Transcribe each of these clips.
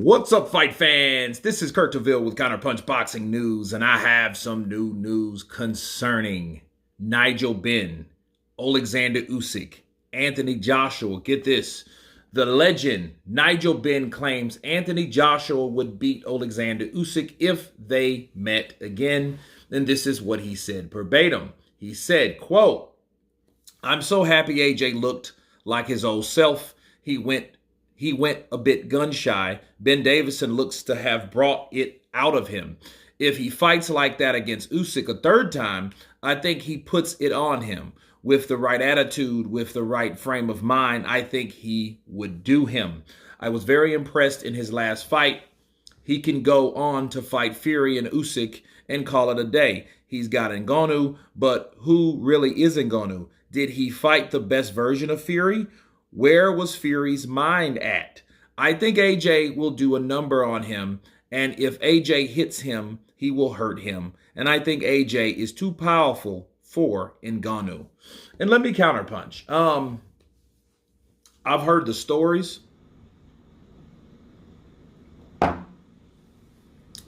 What's up, fight fans? This is Kurt DeVille with Counterpunched Boxing News, and I have some new news concerning Nigel Benn, Oleksandr Usyk, Anthony Joshua. Get this. The legend Nigel Benn claims Anthony Joshua would beat Oleksandr Usyk if they met again. And this is what he said verbatim. He said, quote, "I'm so happy AJ looked like his old self. He went a bit gun shy. Ben Davidson looks to have brought it out of him. If he fights like that against Usyk a third time, I think he puts it on him. With the right attitude, with the right frame of mind, I think he would do him. I was very impressed in his last fight. He can go on to fight Fury and Usyk and call it a day. He's got Ngannou, but who really is Ngannou? Did he fight the best version of Fury? Where was Fury's mind at? I think AJ will do a number on him, and if AJ hits him, he will hurt him. And I think AJ is too powerful for Ngannou." And let me counterpunch. I've heard the stories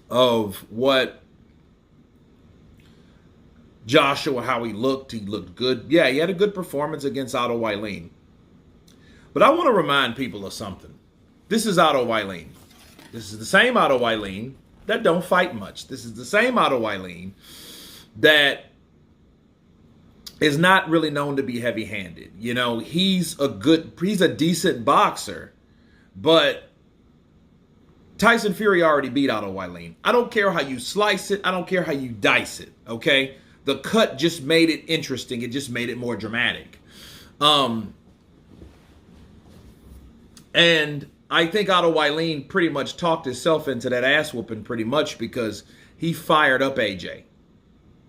of what Joshua, how he looked. He looked good. Yeah, he had a good performance against Wallin. But I want to remind people of something. This is Wallin. This is the same Wallin that don't fight much. This is the same Wallin that is not really known to be heavy-handed. You know, he's a decent boxer, but Tyson Fury already beat Wallin. I don't care how you slice it. I don't care how you dice it, okay? The cut just made it interesting. It just made it more dramatic. And I think Wallin pretty much talked himself into that ass whooping pretty much because he fired up AJ.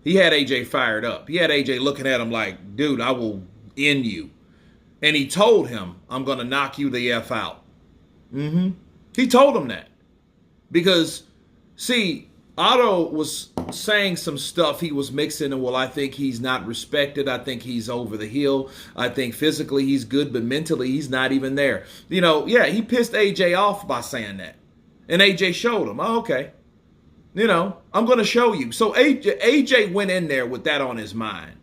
He had AJ fired up. He had AJ looking at him like, dude, I will end you. And he told him, I'm going to knock you the F out. He told him that. Because, see, Otto was saying some stuff he was mixing, and well, I think he's not respected. I think he's over the hill. I think physically he's good, but mentally he's not even there. You know, yeah, he pissed AJ off by saying that. And AJ showed him, oh, okay. You know, I'm going to show you. So AJ went in there with that on his mind.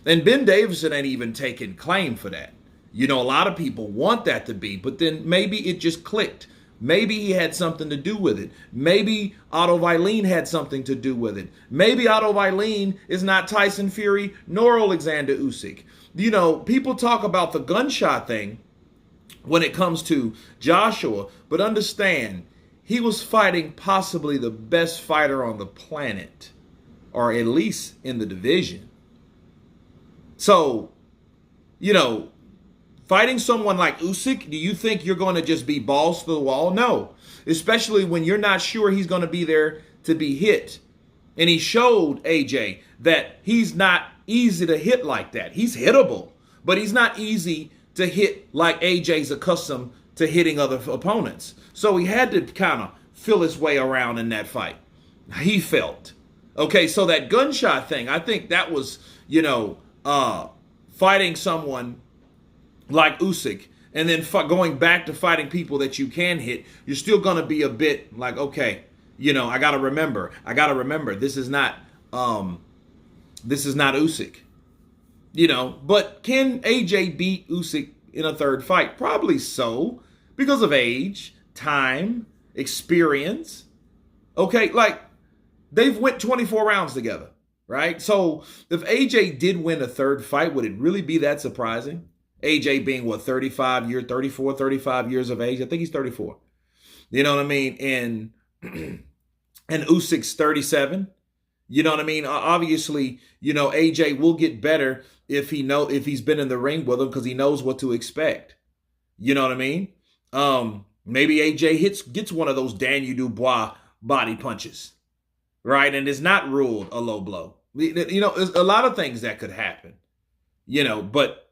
And Ben Davidson ain't even taking claim for that. You know, a lot of people want that to be, but then maybe it just clicked. Maybe he had something to do with it. Maybe Wallin had something to do with it. Maybe Wallin is not Tyson Fury nor Oleksandr Usyk. You know, people talk about the gunshot thing when it comes to Joshua, but understand, he was fighting possibly the best fighter on the planet, or at least in the division. So, you know, fighting someone like Usyk, do you think you're going to just be balls to the wall? No, especially when you're not sure he's going to be there to be hit. And he showed AJ that he's not easy to hit like that. He's hittable, but he's not easy to hit like AJ's accustomed to hitting other opponents. So he had to kind of feel his way around in that fight. He felt. Okay, so that gunshot thing, I think that was, you know, fighting someone like Usyk, and then going back to fighting people that you can hit, you're still going to be a bit like, okay, you know, I got to remember, this is not Usyk, you know. But can AJ beat Usyk in a third fight? Probably so, because of age, time, experience. Okay, like they've went 24 rounds together, right? So if AJ did win a third fight, would it really be that surprising? AJ being, what, 35 years of age? I think he's 34. You know what I mean? And Usyk's 37. You know what I mean? Obviously, you know, AJ will get better if he's been in the ring with him because he knows what to expect. You know what I mean? Maybe AJ gets one of those Daniel Dubois body punches, right? And it's not ruled a low blow. You know, there's a lot of things that could happen, you know, but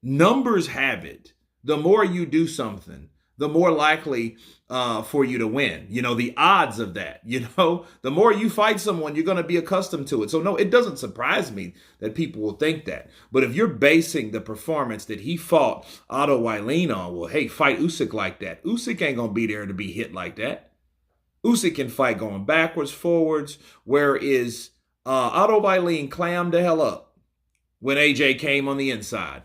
numbers have it. The more you do something, the more likely for you to win. The odds of that, the more you fight someone, you're going to be accustomed to it. So no, it doesn't surprise me that people will think that. But if you're basing the performance that he fought Otto Wallin on, well, hey, fight Usyk like that. Usyk ain't going to be there to be hit like that. Usyk can fight going backwards, forwards, whereas Otto Wallin clammed the hell up when AJ came on the inside.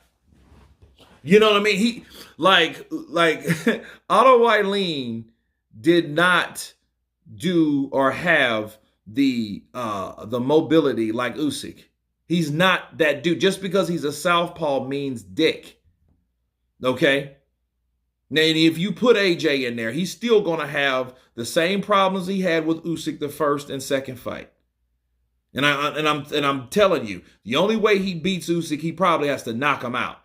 You know what I mean? He like Otto Wallin did not do or have the mobility like Usyk. He's not that dude. Just because he's a southpaw means dick. Okay? Now, if you put AJ in there, he's still going to have the same problems he had with Usyk the first and second fight. And I'm telling you, the only way he beats Usyk, he probably has to knock him out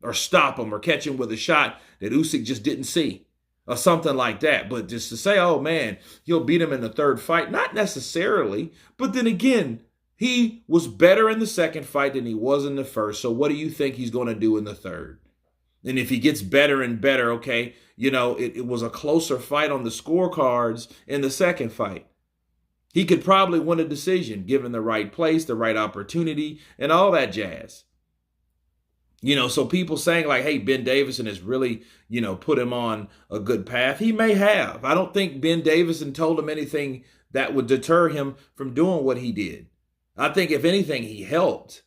or stop him or catch him with a shot that Usyk just didn't see or something like that. But just to say, oh man, he'll beat him in the third fight, not necessarily. But then again, he was better in the second fight than he was in the first. So what do you think he's going to do in the third? And if he gets better and better, okay, it was a closer fight on the scorecards in the second fight. He could probably win a decision given the right place, the right opportunity, and all that jazz. So people saying like, hey, Ben Davidson has really, put him on a good path. He may have. I don't think Ben Davidson told him anything that would deter him from doing what he did. I think if anything, he helped.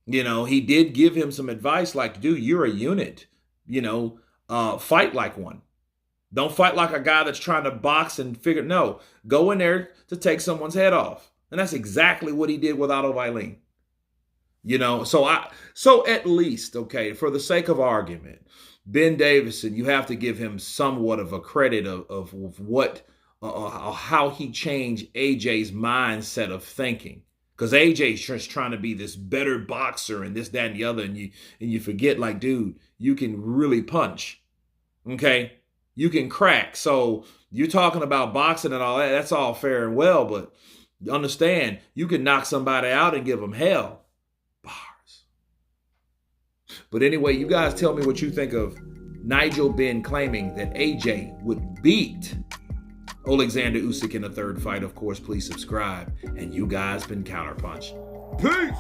He did give him some advice like, dude, you're a unit. Fight like one. Don't fight like a guy that's trying to box and figure. No, go in there to take someone's head off. And that's exactly what he did with Otto Wallin. So at least, okay, for the sake of argument, Ben Davidson, you have to give him somewhat of a credit of what, how he changed AJ's mindset of thinking. Because AJ's just trying to be this better boxer and this, that, and the other. And you forget, like, dude, you can really punch. Okay? You can crack. So you're talking about boxing and all that. That's all fair and well. But you understand, you can knock somebody out and give them hell. Bars. But anyway, you guys tell me what you think of Nigel Benn claiming that AJ would beat Oleksandr Usyk in the third fight. Of course, please subscribe. And you guys been Counterpunched. Peace!